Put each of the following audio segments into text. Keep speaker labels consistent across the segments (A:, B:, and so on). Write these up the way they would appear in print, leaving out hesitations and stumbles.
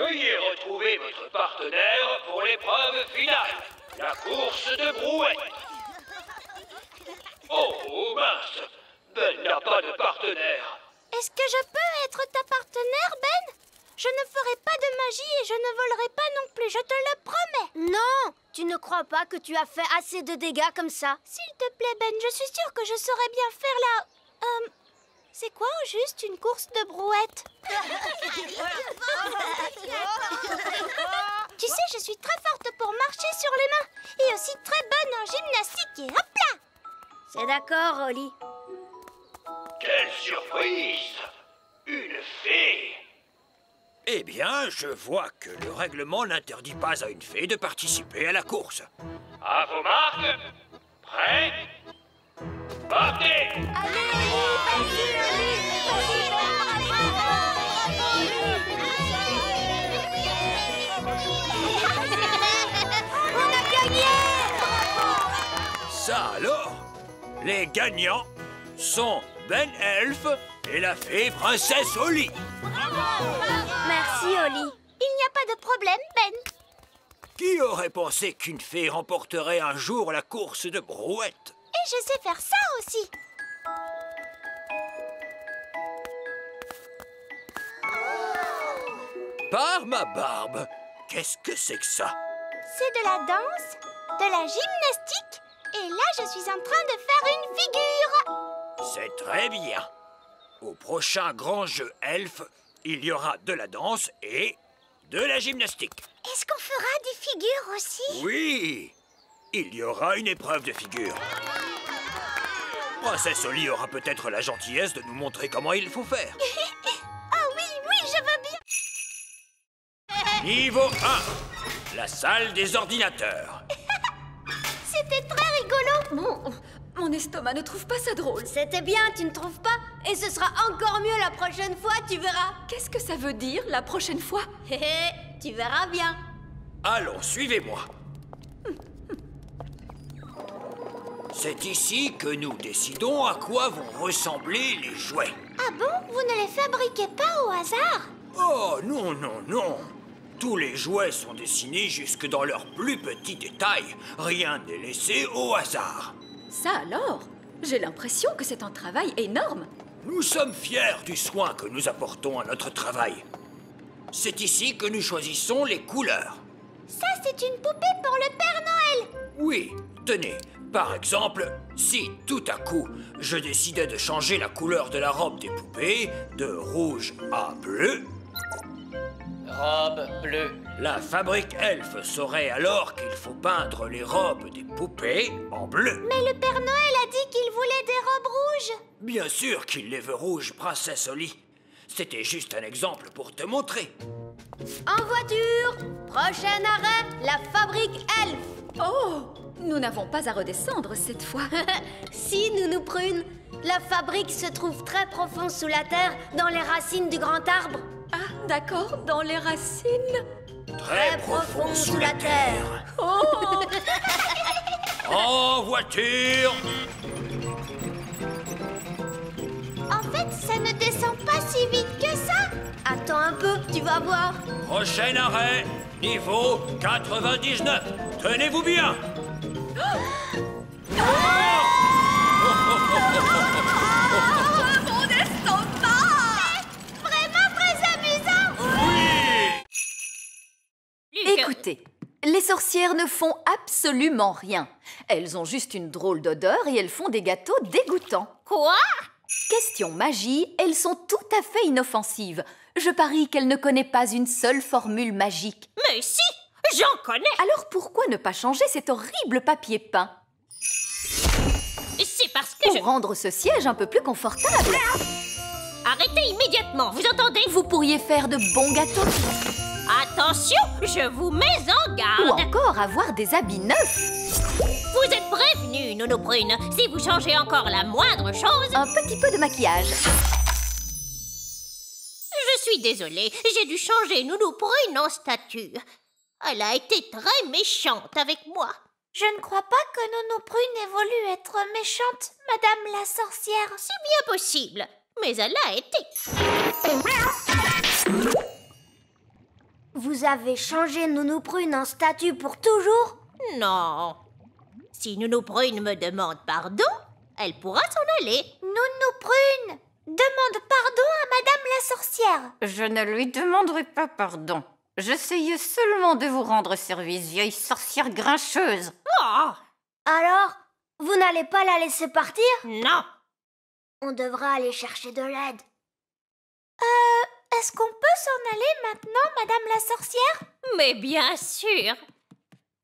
A: Veuillez retrouver votre partenaire pour l'épreuve finale, la course de brouette. Oh mince, Ben n'a pas de partenaire.
B: Est-ce que je peux être ta partenaire, Ben? Je ne ferai pas de magie et je ne volerai pas non plus, je te le promets.
C: Non, tu ne crois pas que tu as fait assez de dégâts comme ça?
B: S'il te plaît, Ben, je suis sûre que je saurais bien faire la... c'est quoi au juste une course de brouette? Tu sais, je suis très forte pour marcher sur les mains et aussi très bonne en gymnastique et hop là!
C: C'est d'accord, Oli.
A: Quelle surprise! Une fée!
D: Eh bien, je vois que le règlement n'interdit pas à une fée de participer à la course.
A: À vos marques, prêts, partez!
C: Allez, vas-y, Oli, on a gagné!
D: Ça alors, les gagnants sont Ben Elf et la fée princesse Oli.
C: Merci, Oli.
B: Il n'y a pas de problème, Ben.
D: Qui aurait pensé qu'une fée remporterait un jour la course de brouette?
B: Et je sais faire ça aussi.
D: Par ma barbe, qu'est-ce que c'est que ça?
B: C'est de la danse, de la gymnastique, et là je suis en train de faire une figure.
D: C'est très bien. Au prochain grand jeu elfe, il y aura de la danse et de la gymnastique.
B: Est-ce qu'on fera des figures aussi?
D: Oui, il y aura une épreuve de figure. Princesse Oli aura peut-être la gentillesse de nous montrer comment il faut faire.
B: Ah oui, oui, je veux bien.
D: Niveau 1, la salle des ordinateurs.
B: C'était très rigolo.
E: Bon, mon estomac ne trouve pas ça drôle.
C: C'était bien, tu ne trouves pas? Et ce sera encore mieux la prochaine fois, tu verras.
E: Qu'est-ce que ça veut dire, la prochaine fois?
C: Hé hé, tu verras bien.
D: Allons, suivez-moi. C'est ici que nous décidons à quoi vont ressembler les jouets.
B: Ah bon? Vous ne les fabriquez pas au hasard?
D: Oh, non, non, non. Tous les jouets sont dessinés jusque dans leurs plus petits détails. Rien n'est laissé au hasard.
E: Ça alors? J'ai l'impression que c'est un travail énorme.
D: Nous sommes fiers du soin que nous apportons à notre travail. C'est ici que nous choisissons les couleurs.
B: Ça, c'est une poupée pour le Père Noël.
D: Oui, tenez, par exemple, si tout à coup, je décidais de changer la couleur de la robe des poupées de rouge à bleu,
A: Robe bleue.
D: la fabrique elfe saurait alors qu'il faut peindre les robes des poupées en bleu.
B: Mais le Père Noël a dit qu'il voulait des robes rouges.
D: Bien sûr qu'il les veut rouges, princesse Oli. C'était juste un exemple pour te montrer.
C: En voiture, prochain arrêt, la fabrique elfe.
E: Oh, nous n'avons pas à redescendre cette fois.
C: Si, Nounou Prune, la fabrique se trouve très profond sous la terre, dans les racines du grand arbre.
E: Ah, d'accord, dans les racines.
D: Très profond sous la terre.
E: Oh!
D: En voiture!
B: En fait, ça ne descend pas si vite que ça.
C: Attends un peu, tu vas voir.
D: Prochain arrêt, niveau 99. Tenez-vous bien!
E: Mon estomac!
B: Vraiment très amusant.
E: Écoutez, les sorcières ne font absolument rien. Elles ont juste une drôle d'odeur et elles font des gâteaux dégoûtants.
B: Quoi?
E: Question magie, elles sont tout à fait inoffensives. Je parie qu'elle ne connaît pas une seule formule magique.
B: Mais si, j'en connais.
E: Alors pourquoi ne pas changer cet horrible papier peint?
B: C'est parce que
E: Pour rendre ce siège un peu plus confortable.
B: Arrêtez immédiatement, vous entendez?
E: Vous pourriez faire de bons gâteaux.
B: Attention, je vous mets en
E: Ou
B: garde.
E: encore avoir des habits neufs.
B: Vous êtes prévenus, Nounou Prune. Si vous changez encore la moindre chose...
E: Un petit peu de maquillage.
B: Je suis désolée, j'ai dû changer Nounou Prune en statue. Elle a été très méchante avec moi. Je ne crois pas que Nounou Prune ait voulu être méchante, Madame la sorcière. C'est bien possible, mais elle a été.
C: Vous avez changé Nounou Prune en statue pour toujours?
B: Non. Si Nounou Prune me demande pardon, elle pourra s'en aller.
C: Nounou Prune demande pardon à Madame la sorcière.
E: Je ne lui demanderai pas pardon. J'essayais seulement de vous rendre service, vieille sorcière grincheuse.
B: Oh,
C: Alors, vous n'allez pas la laisser partir?
B: non.
C: On devra aller chercher de l'aide. Est-ce qu'on peut s'en aller maintenant, Madame la sorcière?
B: Mais bien sûr.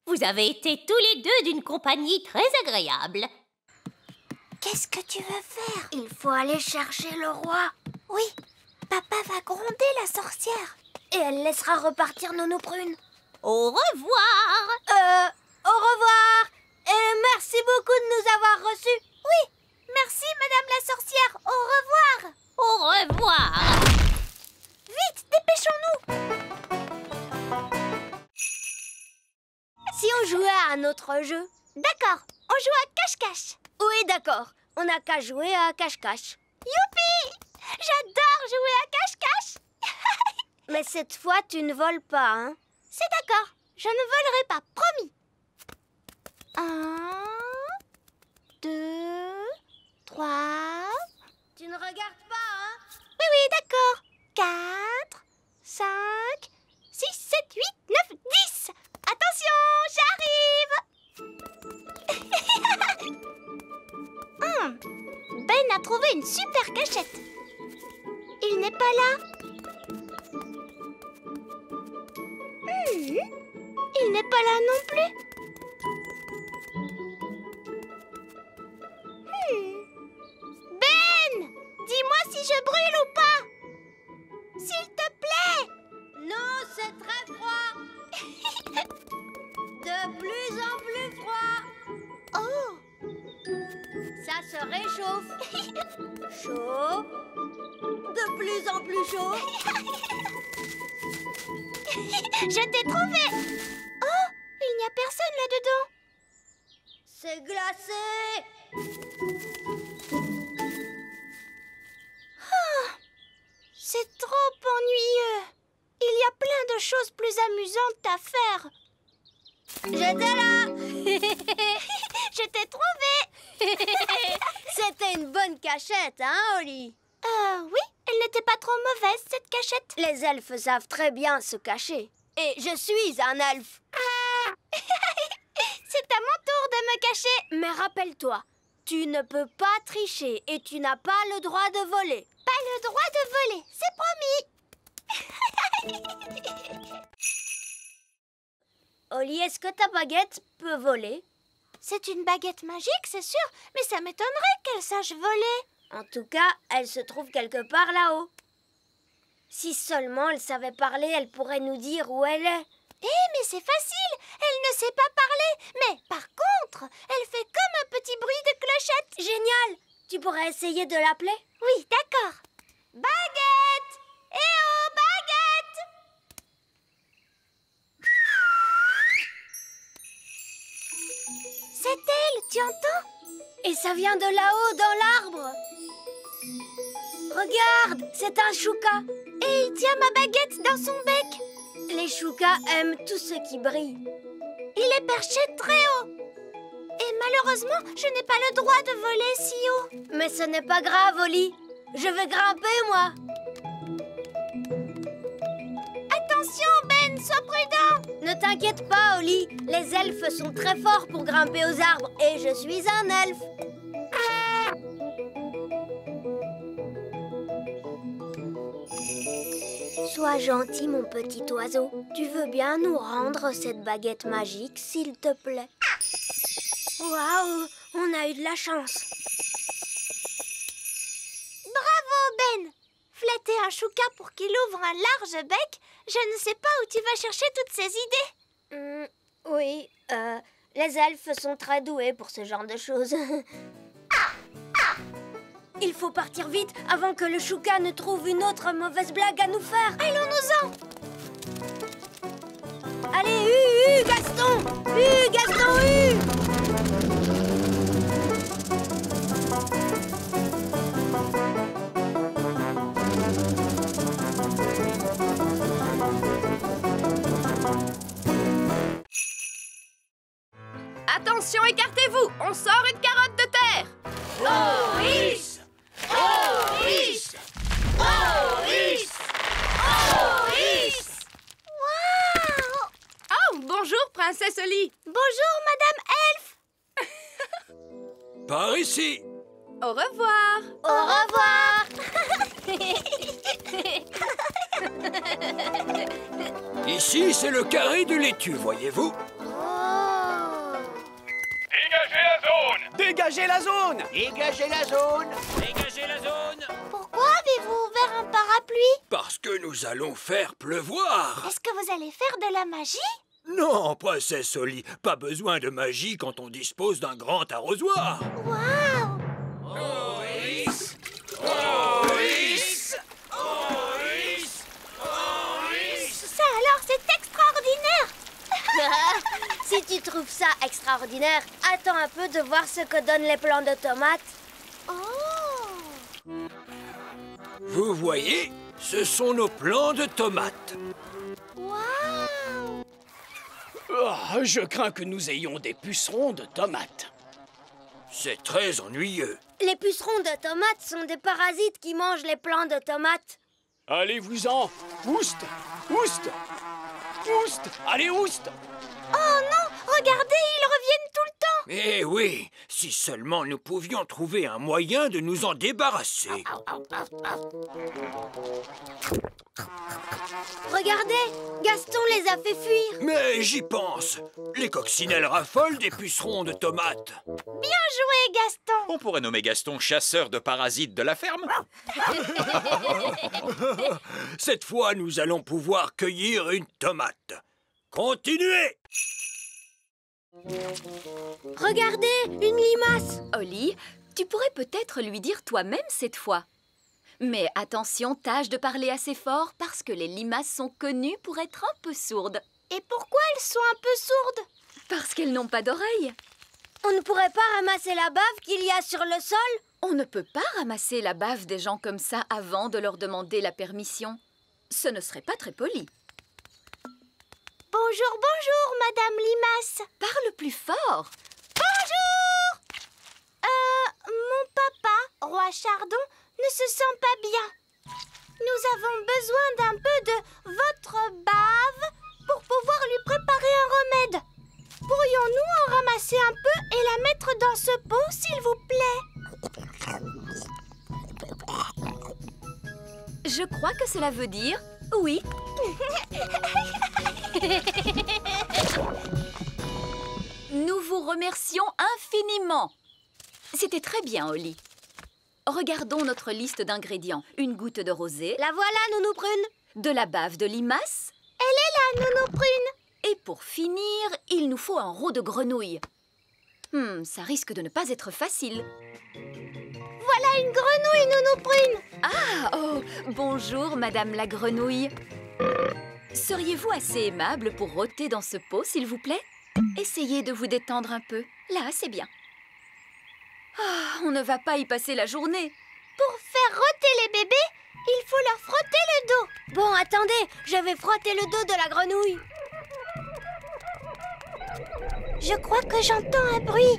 B: Vous avez été tous les deux d'une compagnie très agréable.
C: Qu'est-ce que tu veux faire? Il faut aller chercher le roi. Oui, papa va gronder la sorcière. Et elle laissera repartir Nounou Prune.
B: Au revoir.
C: Au revoir. Et merci beaucoup de nous avoir reçus. Oui, merci Madame la sorcière. Au revoir.
B: Au revoir.
C: Vite, dépêchons-nous. Si on jouait à un autre jeu? D'accord, on joue à cache-cache. Oui, d'accord. On n'a qu'à jouer à cache-cache. Youpi! J'adore jouer à cache-cache. Mais cette fois, tu ne voles pas, hein? C'est d'accord. Je ne volerai pas, promis. 1, 2, 3... Tu ne regardes pas, hein? Oui, oui, d'accord. 4, 5, 6, 7, 8, 9, 10. Attention, j'arrive. Ben a trouvé une super cachette. Il n'est pas là. Il n'est pas là non plus. Ben, dis-moi si je brûle ou pas. S'il te plaît. Non, c'est très froid. De plus en plus froid. Oh. Ça se réchauffe. Chaud. De plus en plus chaud. Je t'ai trouvé. Oh, il n'y a personne là-dedans. C'est glacé. Oh, c'est trop ennuyeux. Il y a plein de choses plus amusantes à faire. J'étais là. Je t'ai trouvé. C'était une bonne cachette, hein, Oli? Oui, elle n'était pas trop mauvaise, cette cachette. Les elfes savent très bien se cacher. Et je suis un elfe. C'est à mon tour de me cacher. Mais rappelle-toi, tu ne peux pas tricher et tu n'as pas le droit de voler. Pas le droit de voler, c'est promis. Oli, est-ce que ta baguette peut voler? C'est une baguette magique, c'est sûr, mais ça m'étonnerait qu'elle sache voler. En tout cas, elle se trouve quelque part là-haut. Si seulement elle savait parler, elle pourrait nous dire où elle est. Mais c'est facile, elle ne sait pas parler. Mais par contre, elle fait comme un petit bruit de clochette. Génial, tu pourrais essayer de l'appeler? Oui, d'accord. Baguette! Eh oh, baguette! C'est elle, tu entends? Et ça vient de là-haut, dans l'arbre. Regarde, c'est un chouka. Et il tient ma baguette dans son bec. Les choukas aiment tout ce qui brille. Il est perché très haut. Et malheureusement, je n'ai pas le droit de voler si haut. Mais ce n'est pas grave, Oli. Je vais grimper, moi. Attention, Ben, sois prudent. Ne t'inquiète pas, Oli. Les elfes sont très forts pour grimper aux arbres. Et je suis un elfe. Sois gentil, mon petit oiseau. Tu veux bien nous rendre cette baguette magique, s'il te plaît? Waouh, on a eu de la chance. Bravo, Ben. Flatter un chouka pour qu'il ouvre un large bec, je ne sais pas où tu vas chercher toutes ces idées. Oui, les elfes sont très doués pour ce genre de choses. Il faut partir vite avant que le chouka ne trouve une autre mauvaise blague à nous faire. Allons-nous-en. Allez, Gaston. Gaston,
F: Attention, écartez-vous. On sort une carotte de terre.
A: Maurice! Maurice! Maurice! Maurice!
C: Waouh!
F: Oh, bonjour, princesse Oli.
C: Bonjour, Madame Elfe.
D: Par ici.
F: Au revoir.
C: Au revoir.
D: Ici, c'est le carré de laitue, voyez-vous?
A: Dégagez la zone!
D: Dégagez la zone! Dégagez la zone!
C: Pourquoi avez-vous ouvert un parapluie?
D: Parce que nous allons faire pleuvoir.
C: Est-ce que vous allez faire de la magie?
D: Non, princesse Oli, pas besoin de magie quand on dispose d'un grand arrosoir.
C: Waouh!
D: Maurice! Maurice! Maurice! Maurice!
C: Ça alors, c'est extraordinaire! Si tu trouves ça extraordinaire, attends un peu de voir ce que donnent les plants de tomates. Oh!
D: Vous voyez, ce sont nos plants de tomates.
C: Waouh!
A: Oh, je crains que nous ayons des pucerons de tomates.
D: C'est très ennuyeux.
C: Les pucerons de tomates sont des parasites qui mangent les plants de tomates.
A: Allez-vous-en! Oust! Oust! Oust! Allez, oust!
C: Oh non! Regardez, ils reviennent tout le temps!
D: Eh oui, si seulement nous pouvions trouver un moyen de nous en débarrasser.
C: Regardez, Gaston les a fait fuir.
D: Mais j'y pense. Les coccinelles raffolent des pucerons de tomates.
C: Bien joué, Gaston!
G: On pourrait nommer Gaston chasseur de parasites de la ferme.
D: Cette fois, nous allons pouvoir cueillir une tomate. Continuez!
C: Regardez, une limace!
E: Oli, tu pourrais peut-être lui dire toi-même cette fois. Mais attention, tâche de parler assez fort parce que les limaces sont connues pour être un peu sourdes.
C: Et pourquoi elles sont un peu sourdes?
E: Parce qu'elles n'ont pas d'oreilles.
C: On ne pourrait pas ramasser la bave qu'il y a sur le sol?
E: On ne peut pas ramasser la bave des gens comme ça avant de leur demander la permission. Ce ne serait pas très poli.
C: Bonjour, bonjour, Madame Limace.
E: Parle plus fort.
C: Bonjour! Mon papa, Roi Chardon, ne se sent pas bien. Nous avons besoin d'un peu de votre bave pour pouvoir lui préparer un remède. Pourrions-nous en ramasser un peu et la mettre dans ce pot, s'il vous plaît?
E: Je crois que cela veut dire oui. Nous vous remercions infiniment. C'était très bien, Oli. Regardons notre liste d'ingrédients. Une goutte de rosée.
C: La voilà, Nounou Prune.
E: De la bave de limace.
C: Elle est là, Nounou Prune.
E: Et pour finir, il nous faut un roe de grenouille. Ça risque de ne pas être facile.
C: Voilà une grenouille, Nounou Prune.
E: Ah, oh, bonjour, Madame la grenouille. Seriez-vous assez aimable pour rôter dans ce pot, s'il vous plaît? Essayez de vous détendre un peu. Là, c'est bien. Ah, on ne va pas y passer la journée.
C: Pour faire rôter les bébés, il faut leur frotter le dos. Bon, attendez, je vais frotter le dos de la grenouille. Je crois que j'entends un bruit.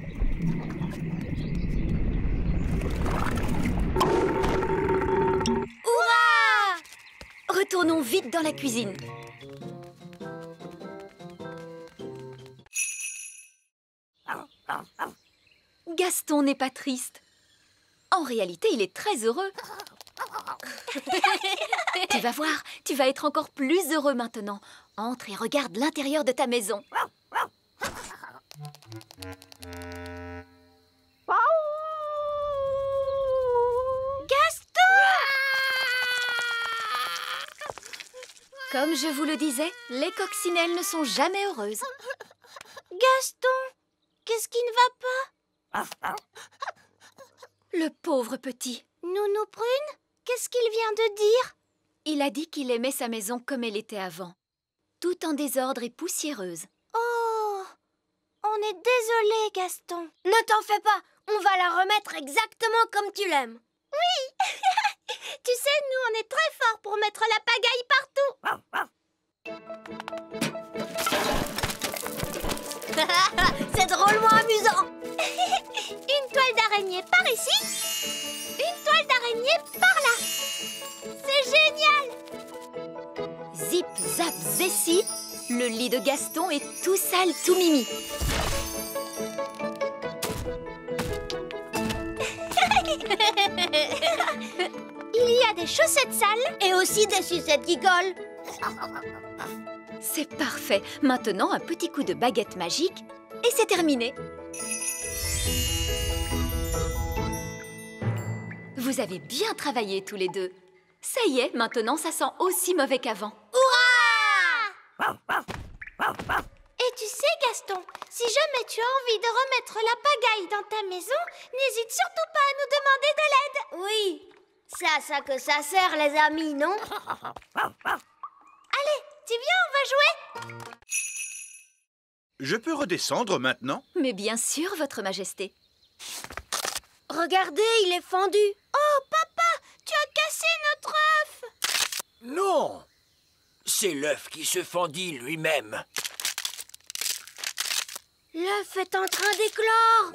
C: Hurrah!
E: Retournons vite dans la cuisine. Gaston n'est pas triste. En réalité, il est très heureux. Tu vas voir, tu vas être encore plus heureux maintenant. Entre et regarde l'intérieur de ta maison.
C: Gaston!
E: Comme je vous le disais, les coccinelles ne sont jamais heureuses.
C: Gaston, qu'est-ce qui ne va pas?
E: Le pauvre petit.
C: Nounou Prune, qu'est-ce qu'il vient de dire?
E: Il a dit qu'il aimait sa maison comme elle était avant. Tout en désordre et poussiéreuse.
C: Oh, on est désolé, Gaston. Ne t'en fais pas, on va la remettre exactement comme tu l'aimes. Oui. Tu sais, nous, on est très forts pour mettre la pagaille partout. C'est drôlement amusant.
B: Une toile d'araignée par ici, une toile d'araignée par là. C'est génial!
E: Zip, zap, zessi, le lit de Gaston est tout sale, tout mimi.
B: Il y a des chaussettes sales
C: Et aussi des sucettes qui collent.
E: C'est parfait. Maintenant, un petit coup de baguette magique et c'est terminé. Vous avez bien travaillé tous les deux. Ça y est, maintenant ça sent aussi mauvais qu'avant.
B: Et tu sais, Gaston, si jamais tu as envie de remettre la pagaille dans ta maison, n'hésite surtout pas à nous demander de l'aide.
C: Oui, c'est à ça que ça sert, les amis, non?
B: Allez, tu viens, on va jouer.
H: Je peux redescendre maintenant?
E: Mais bien sûr, Votre Majesté.
C: Regardez, il est fendu.
B: Oh, papa, tu as cassé notre œuf.
D: Non! C'est l'œuf qui se fendit lui-même.
C: L'œuf est en train d'éclore.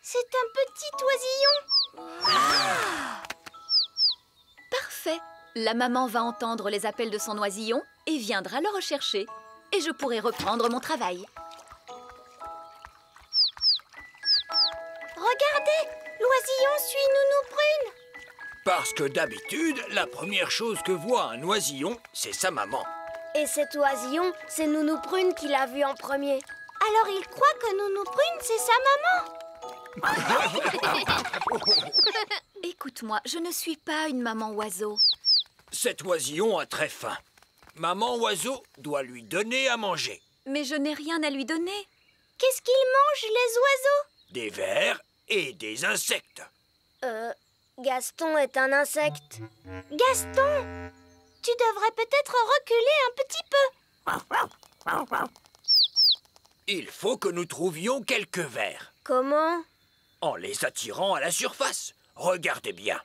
B: C'est un petit oisillon.
E: Parfait. La maman va entendre les appels de son oisillon et viendra le rechercher. Et je pourrai reprendre mon travail.
B: Regardez, l'oisillon suit Nounou Prune.
D: Parce que d'habitude, la première chose que voit un oisillon, c'est sa maman.
C: Et cet oisillon, c'est Nounou Prune qui l'a vu en premier.
B: Alors il croit que Nounou Prune, c'est sa maman.
E: Écoute-moi, je ne suis pas une maman oiseau.
D: Cet oisillon a très faim. Maman oiseau doit lui donner à manger.
E: Mais je n'ai rien à lui donner.
B: Qu'est-ce qu'ils mangent, les oiseaux?
D: Des vers et des insectes.
C: Gaston est un insecte.
B: Gaston, tu devrais peut-être reculer un petit peu.
D: Il faut que nous trouvions quelques vers.
C: Comment?
D: En les attirant à la surface. Regardez bien.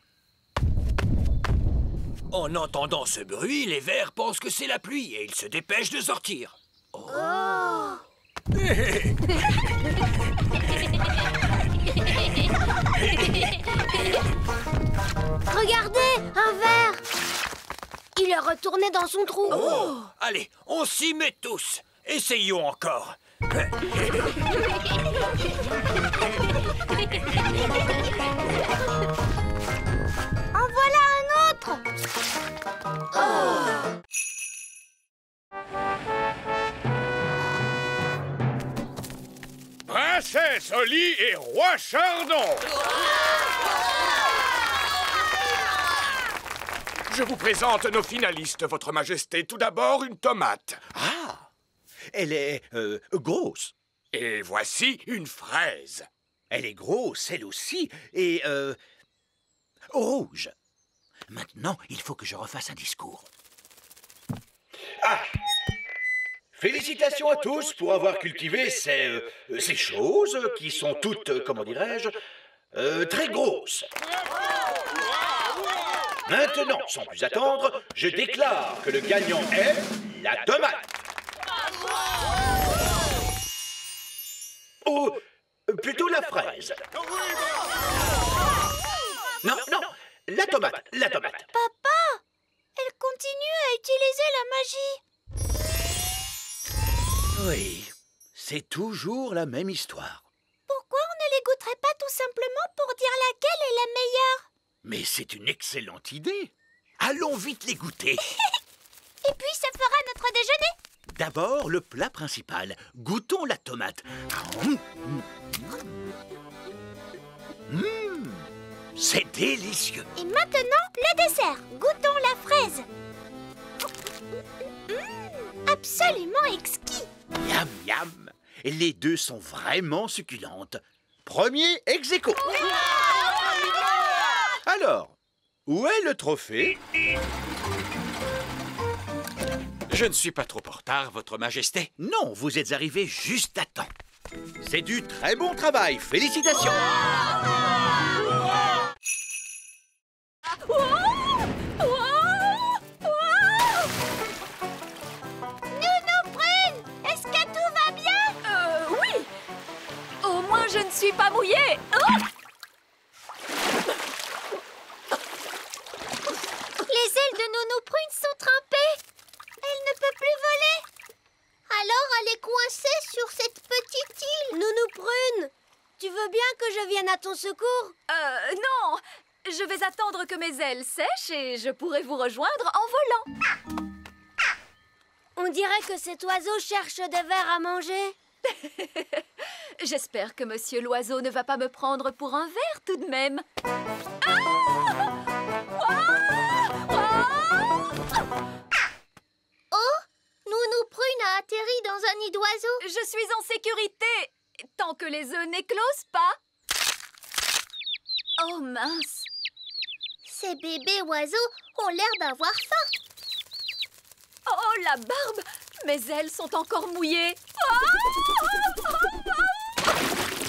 D: En entendant ce bruit, les vers pensent que c'est la pluie et ils se dépêchent de sortir.
C: Regardez, un ver. Il est retourné dans son trou.
D: Allez, on s'y met tous. Essayons encore.
B: En voilà un autre.
I: Princesse Oli et roi Chardon. Je vous présente nos finalistes, Votre Majesté. Tout d'abord, une tomate.
H: Ah! Elle est grosse.
I: Et voici une fraise.
H: Elle est grosse, elle aussi, et rouge. Maintenant, il faut que je refasse un discours.
J: Félicitations à tous pour avoir cultivé ces choses qui sont toutes, comment dirais-je, très grosses. Maintenant, sans plus attendre, je déclare que le gagnant est la tomate. Ou plutôt la fraise. Non, non, la tomate, la tomate.
B: Papa, elle continue à utiliser la magie.
H: Oui, c'est toujours la même histoire.
B: Pourquoi on ne les goûterait pas tout simplement pour dire laquelle est la meilleure?
H: Mais c'est une excellente idée. Allons vite les goûter.
B: Et puis ça fera notre déjeuner.
H: D'abord, le plat principal. Goûtons la tomate. C'est délicieux.
B: Et maintenant, le dessert. Goûtons la fraise. Absolument exquis.
H: Miam, miam. Les deux sont vraiment succulentes. Premier ex aequo. Alors, où est le trophée?
G: Je ne suis pas trop en retard, Votre Majesté.
H: Non, vous êtes arrivé juste à temps. C'est du très bon travail. Félicitations.
B: Nounou Prune, est-ce
E: mouillée. Oh!
B: Les ailes de Nounou Prune sont trempées. Elle ne peut plus voler. Alors elle est coincée sur cette petite île.
C: Nounou Prune, tu veux bien que je vienne à ton secours?
E: Non. Je vais attendre que mes ailes sèchent et je pourrai vous rejoindre en volant.
C: On dirait que cet oiseau cherche des vers à manger.
E: J'espère que Monsieur l'oiseau ne va pas me prendre pour un ver tout de même.
B: Oh, Nounou Prune a atterri dans un nid d'oiseaux.
E: Je suis en sécurité, tant que les œufs n'éclosent pas. Oh mince.
B: Ces bébés oiseaux ont l'air d'avoir faim.
E: Oh, la barbe! Mes ailes sont encore mouillées.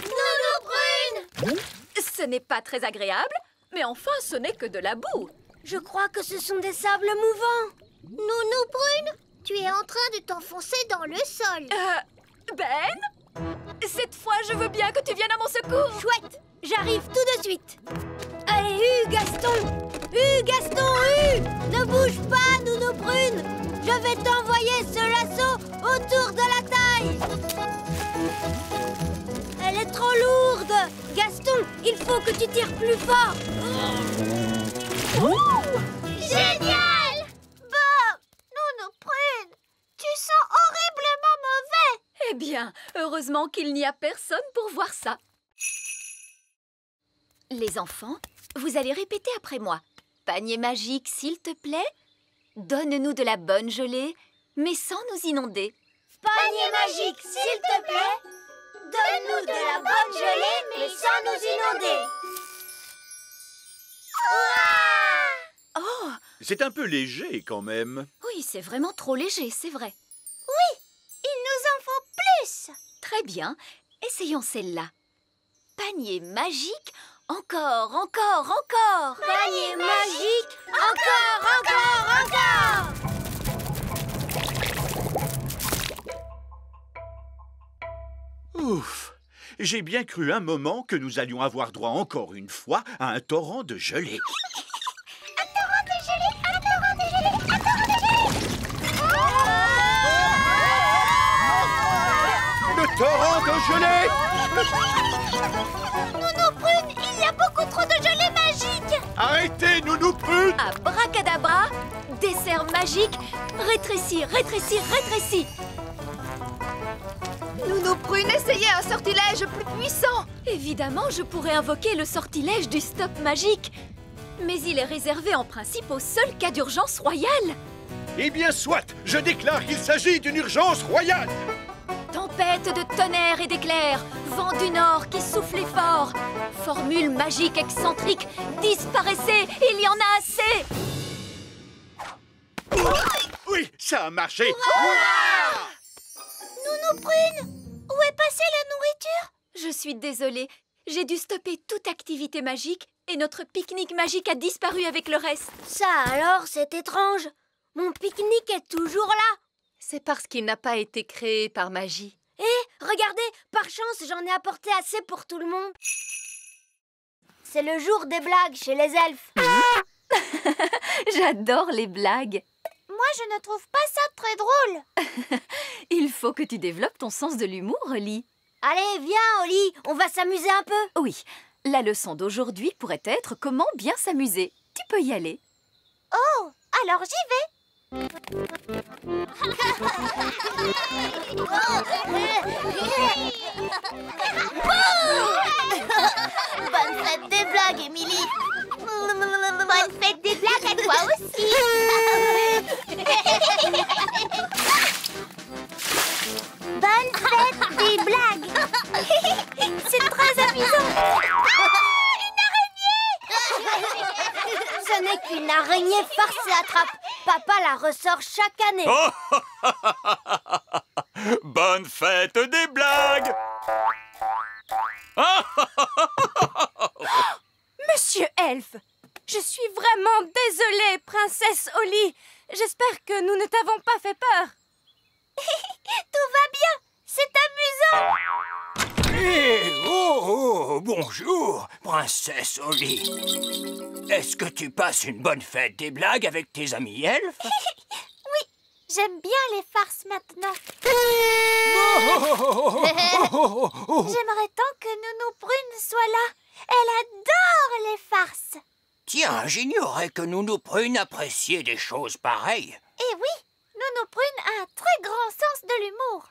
B: Nounou Prune!
E: Ce n'est pas très agréable, mais enfin, ce n'est que de la boue.
C: Je crois que ce sont des sables mouvants.
B: Nounou Prune, tu es en train de t'enfoncer dans le sol.
E: Ben? Cette fois, je veux bien que tu viennes à mon secours.
C: Chouette, j'arrive tout de suite. Allez, Gaston! Gaston! Ne bouge pas, Nounou Prune! Je vais t'envoyer ce lasso autour de la taille. Elle est trop lourde. Gaston, il faut que tu tires plus fort.
B: Génial! Bob, Nounou Prune, tu sens horriblement mauvais.
E: Eh bien, heureusement qu'il n'y a personne pour voir ça. Les enfants, vous allez répéter après moi. Panier magique, s'il te plaît. Donne-nous de la bonne gelée, mais sans nous inonder.
C: Panier magique, s'il te plaît. Donne-nous de la bonne gelée, mais sans nous inonder.
E: Oh!
H: C'est un peu léger quand même.
E: Oui, c'est vraiment trop léger, c'est vrai.
B: Oui, il nous en faut plus.
E: Très bien, essayons celle-là. Panier magique, encore, encore, encore.
C: Panier magique, encore, encore, encore.
H: Ouf! J'ai bien cru un moment que nous allions avoir droit encore une fois à un torrent de gelée.
B: Un torrent de gelée, un torrent de gelée, un torrent de gelée.
H: Le torrent de gelée!
B: Nounou Prune, il y a beaucoup trop de gelée magique.
H: Arrêtez, Nounou Prune!
E: Abracadabra, dessert magique, rétrécis, rétrécis, rétrécis.
F: Nounou Prune, essayez un sortilège plus puissant.
E: Évidemment, je pourrais invoquer le sortilège du stop magique. Mais il est réservé en principe au seul cas d'urgence royale.
H: Eh bien, soit! Je déclare qu'il s'agit d'une urgence royale!
E: Tempête de tonnerre et d'éclairs, vent du nord qui soufflait fort. Formule magique excentrique, disparaissez, il y en a assez.
H: Oui, ça a marché!
B: Nounou Prune, où est passée la nourriture?
E: Je suis désolée, j'ai dû stopper toute activité magique et notre pique-nique magique a disparu avec le reste.
C: Ça alors, c'est étrange. Mon pique-nique est toujours là.
F: C'est parce qu'il n'a pas été créé par magie.
C: Eh, regardez, par chance, j'en ai apporté assez pour tout le monde. C'est le jour des blagues chez les elfes.
E: J'adore les blagues.
B: Moi, je ne trouve pas ça très drôle.
E: Il faut que tu développes ton sens de l'humour, Oli.
C: Allez, viens, Oli, on va s'amuser un peu.
E: Oui, la leçon d'aujourd'hui pourrait être comment bien s'amuser. Tu peux y aller.
B: Oh, alors j'y vais. Bonne fête des blagues, Émilie. Bonne fête des blagues à toi aussi. Bonne fête des blagues. C'est très amusant. Une araignée.
C: Ce n'est qu'une araignée farce et attrape. Papa la ressort chaque année.
G: Bonne fête des blagues!
F: Monsieur Elfe, je suis vraiment désolée, princesse Oli. J'espère que nous ne t'avons pas fait peur.
B: Tout va bien. C'est amusant.
D: Bonjour, princesse Oli. Est-ce que tu passes une bonne fête des blagues avec tes amis elfes?
C: Oui, j'aime bien les farces maintenant. J'aimerais tant que Nounou Prune soit là. Elle adore les farces.
D: Tiens, j'ignorais que Nounou Prune appréciait des choses pareilles.
C: Eh oui, Nounou Prune a un très grand sens de l'humour.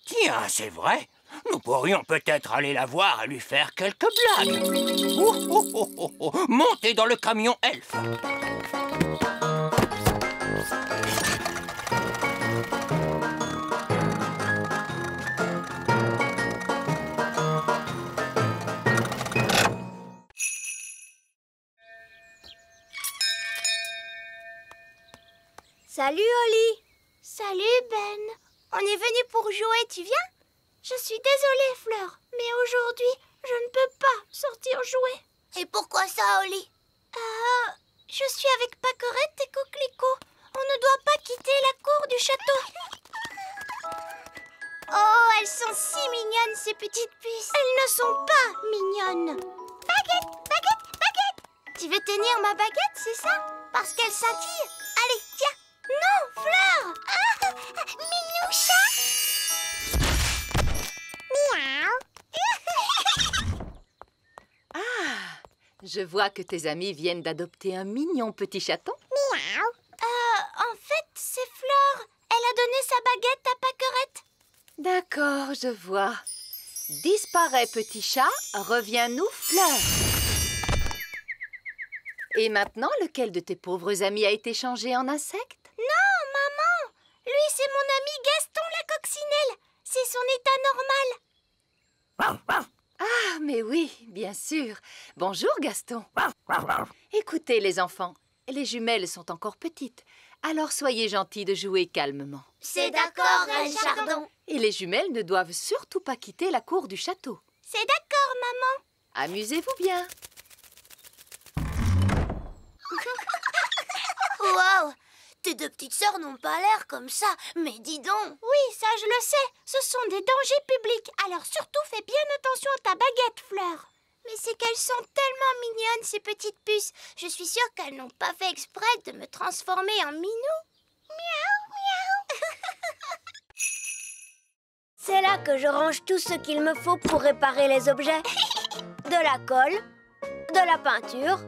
D: Tiens, c'est vrai. Nous pourrions peut-être aller la voir et lui faire quelques blagues. Montez dans le camion elfe.
C: Salut Oli. Salut Ben. On est venu pour jouer, tu viens? Je suis désolée Fleur, mais aujourd'hui, je ne peux pas sortir jouer. Et pourquoi ça, Oli? Je suis avec Paquerette et Coquelicot. On ne doit pas quitter la cour du château. Oh, elles sont si mignonnes, ces petites puces. Elles ne sont pas mignonnes. Baguette, baguette, baguette. Tu veux tenir ma baguette, c'est ça? Parce qu'elle scintille. Allez, tiens. Non, Fleur. Ah, Minoucha. Miaou.
E: Ah, je vois que tes amis viennent d'adopter un mignon petit chaton.
C: Miaou. En fait, c'est Fleur. Elle a donné sa baguette à Paquerette.
E: D'accord, je vois. Disparais, petit chat, reviens-nous, Fleur. Et maintenant, lequel de tes pauvres amis a été changé en insecte?
C: Non, maman. Lui, c'est mon ami Gaston la coccinelle. C'est son état normal.
E: Ah, mais oui, bien sûr. Bonjour, Gaston. Écoutez, les enfants, les jumelles sont encore petites. Alors soyez gentils de jouer calmement.
C: C'est d'accord, Reine Chardon.
E: Et les jumelles ne doivent surtout pas quitter la cour du château.
C: C'est d'accord, maman.
E: Amusez-vous bien.
C: Waouh! Tes deux petites sœurs n'ont pas l'air comme ça, mais dis donc. Oui, ça je le sais. Ce sont des dangers publics, alors surtout fais bien attention à ta baguette, Fleur. Mais c'est qu'elles sont tellement mignonnes, ces petites puces. Je suis sûre qu'elles n'ont pas fait exprès de me transformer en minou. Miaou, miaou.
K: C'est là que je range tout ce qu'il me faut pour réparer les objets. De la colle, de la peinture,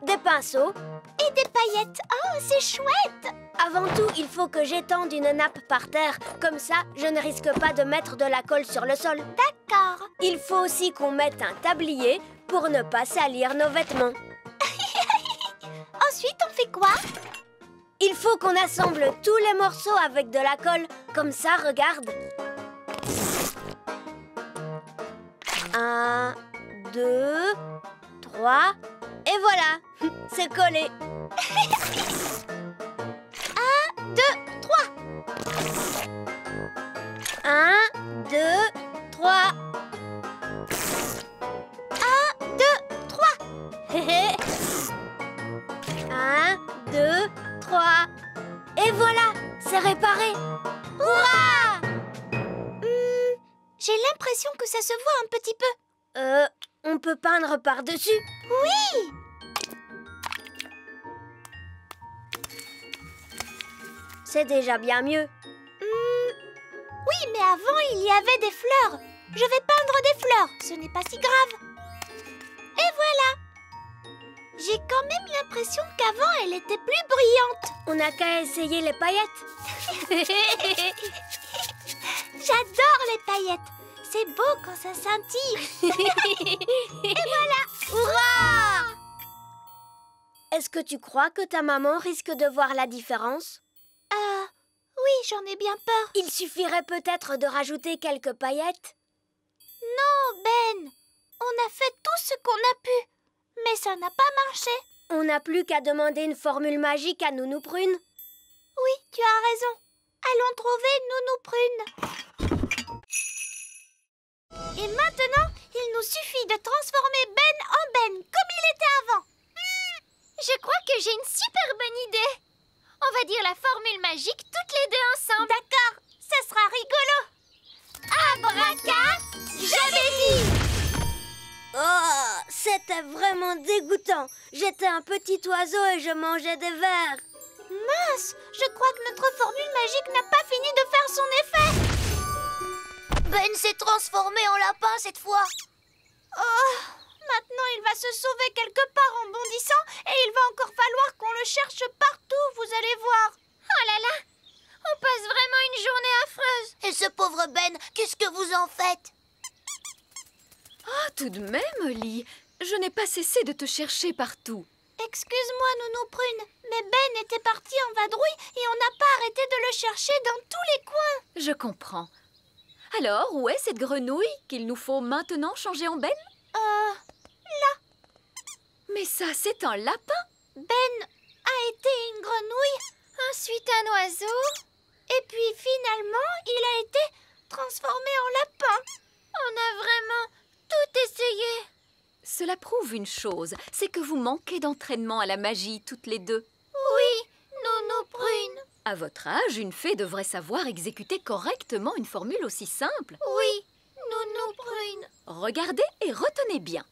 K: des pinceaux
C: et des paillettes. Oh, c'est chouette!
K: Avant tout, il faut que j'étende une nappe par terre. Comme ça, je ne risque pas de mettre de la colle sur le sol.
C: D'accord.
K: Il faut aussi qu'on mette un tablier pour ne pas salir nos vêtements.
C: Ensuite, on fait quoi?
K: Il faut qu'on assemble tous les morceaux avec de la colle. Comme ça, regarde. 1, 2, 3... Et voilà, c'est collé.
C: 1, 2, 3.
K: 1, 2, 3.
C: 1, 2, 3.
K: 1, 2, 3. Et voilà, c'est réparé.
C: Hurrah! J'ai l'impression que ça se voit un petit peu.
K: On peut peindre par-dessus.
C: Oui!
K: C'est déjà bien mieux.
C: Oui, mais avant, il y avait des fleurs. Je vais peindre des fleurs. Ce n'est pas si grave. Et voilà. J'ai quand même l'impression qu'avant, elle était plus brillante.
K: On n'a qu'à essayer les paillettes.
C: J'adore les paillettes. C'est beau quand ça scintille. Et voilà. Hurrah!
K: Est-ce que tu crois que ta maman risque de voir la différence?
C: Oui, j'en ai bien peur.
K: Il suffirait peut-être de rajouter quelques paillettes.
C: Non, Ben. On a fait tout ce qu'on a pu. Mais ça n'a pas marché.
K: On n'a plus qu'à demander une formule magique à Nounou Prune.
C: Oui, tu as raison. Allons trouver Nounou Prune. Et maintenant, il nous suffit de transformer Ben en Ben, comme il était avant.
B: Je crois que j'ai une super bonne idée. On va dire la formule magique toutes les deux ensemble.
C: D'accord, ça sera rigolo. 1, Abracajobedi! Oh, c'était vraiment dégoûtant. J'étais un petit oiseau et je mangeais des vers.
B: Mince, je crois que notre formule magique n'a pas fini de faire son effet.
C: Ben s'est transformé en lapin cette fois.
B: Oh, maintenant il va se sauver quelque part en bondissant et il va encore falloir qu'on le cherche partout, vous allez voir.
C: Oh là là, on passe vraiment une journée affreuse. Et ce pauvre Ben, qu'est-ce que vous en faites?
E: Ah, tout de même, Oli, je n'ai pas cessé de te chercher partout.
B: Excuse-moi, Nounou Prune, mais Ben était parti en vadrouille et on n'a pas arrêté de le chercher dans tous les coins.
E: Je comprends. Alors, où est cette grenouille qu'il nous faut maintenant changer en Ben?
B: Là.
E: Mais ça, c'est un lapin.
B: Ben a été une grenouille,
C: Ensuite un oiseau.
B: et puis finalement, il a été transformé en lapin.
C: On a vraiment tout essayé.
E: Cela prouve une chose, c'est que vous manquez d'entraînement à la magie, toutes les deux.
C: Oui, Nounou Prune.
E: À votre âge, une fée devrait savoir exécuter correctement une formule aussi simple.
C: Oui, Nounou Prune.
E: Regardez et retenez bien.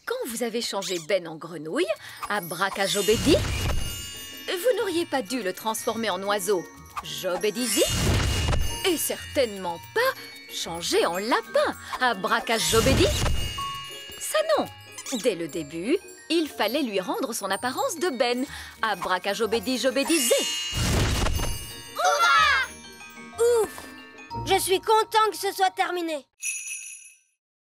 E: Quand vous avez changé Ben en grenouille, Abracajobedi, vous n'auriez pas dû le transformer en oiseau, Jobedizi, et certainement pas changer en lapin, Abracajobedi. Ça non. Dès le début, il fallait lui rendre son apparence de Ben, Abracajobedi Jobedizé.
C: Ouf! Je suis content que ce soit terminé.